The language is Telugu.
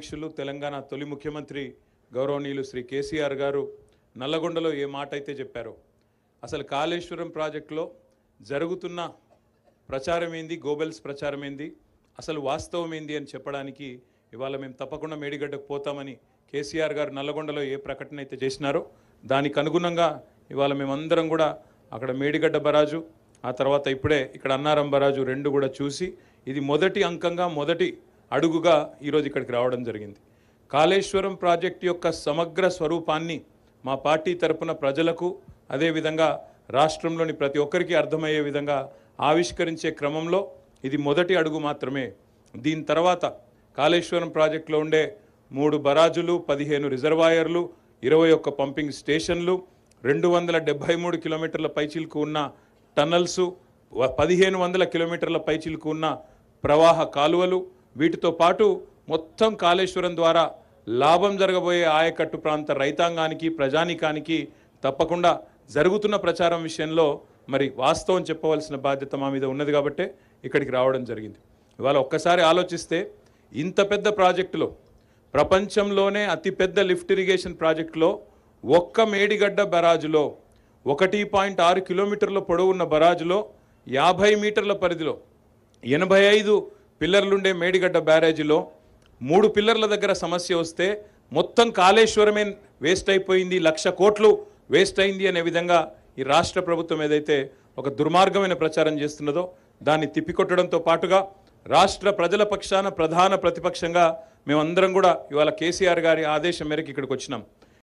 అధ్యక్షులు తెలంగాణ తొలి ముఖ్యమంత్రి గౌరవనీయులు శ్రీ కేసీఆర్ గారు నల్లగొండలో ఏ మాట అయితే చెప్పారో, అసలు కాళేశ్వరం ప్రాజెక్టులో జరుగుతున్న ప్రచారం ఏంది, గోబెల్స్ ప్రచారం ఏంది, అసలు వాస్తవం ఏంది అని చెప్పడానికి ఇవాళ మేము తప్పకుండా మేడిగడ్డకు పోతామని కేసీఆర్ గారు నల్లగొండలో ఏ ప్రకటన అయితే చేసినారో దానికి అనుగుణంగా ఇవాళ మేమందరం కూడా అక్కడ మేడిగడ్డ బరాజు, ఆ తర్వాత ఇప్పుడే ఇక్కడ అన్నారం బరాజు రెండు కూడా చూసి ఇది మొదటి అంకంగా మొదటి అడుగుగా ఈరోజు ఇక్కడికి రావడం జరిగింది. కాళేశ్వరం ప్రాజెక్టు యొక్క సమగ్ర స్వరూపాన్ని మా పార్టీ తరపున ప్రజలకు అదేవిధంగా రాష్ట్రంలోని ప్రతి ఒక్కరికి అర్థమయ్యే విధంగా ఆవిష్కరించే క్రమంలో ఇది మొదటి అడుగు మాత్రమే. దీని తర్వాత కాళేశ్వరం ప్రాజెక్టులో ఉండే 3 బరాజులు, 15 రిజర్వాయర్లు, 21 పంపింగ్ స్టేషన్లు, 273 కిలోమీటర్ల పైచిలుకు ఉన్న టన్నల్సు, 1500 కిలోమీటర్ల పైచిలుకు ఉన్న ప్రవాహ కాలువలు, వీటితో పాటు మొత్తం కాళేశ్వరం ద్వారా లాభం జరగబోయే ఆయకట్టు ప్రాంత రైతాంగానికి ప్రజానికానికి తప్పకుండా జరుగుతున్న ప్రచారం విషయంలో మరి వాస్తవం చెప్పవలసిన బాధ్యత మా మీద ఉన్నది కాబట్టే ఇక్కడికి రావడం జరిగింది. ఇవాళ ఒక్కసారి ఆలోచిస్తే ఇంత పెద్ద ప్రాజెక్టులో, ప్రపంచంలోనే అతిపెద్ద లిఫ్ట్ ఇరిగేషన్ ప్రాజెక్టులో ఒక్క మేడిగడ్డ బరాజులో 1.6 కిలోమీటర్ల పొడవున్న బరాజులో 50 మీటర్ల పరిధిలో 85 పిల్లర్లుండే మేడిగడ్డ బ్యారేజీలో 3 పిల్లర్ల దగ్గర సమస్య వస్తే మొత్తం కాళేశ్వరమే వేస్ట్ అయిపోయింది, 1,00,000 కోట్లు వేస్ట్ అయింది అనే విధంగా ఈ రాష్ట్ర ప్రభుత్వం ఏదైతే ఒక దుర్మార్గమైన ప్రచారం చేస్తున్నదో దాన్ని తిప్పికొట్టడంతో పాటుగా రాష్ట్ర ప్రజల పక్షాన ప్రధాన ప్రతిపక్షంగా మేమందరం కూడా ఇవాళ కేసీఆర్ గారి ఆదేశం మేరకు ఇక్కడికి వచ్చినాం.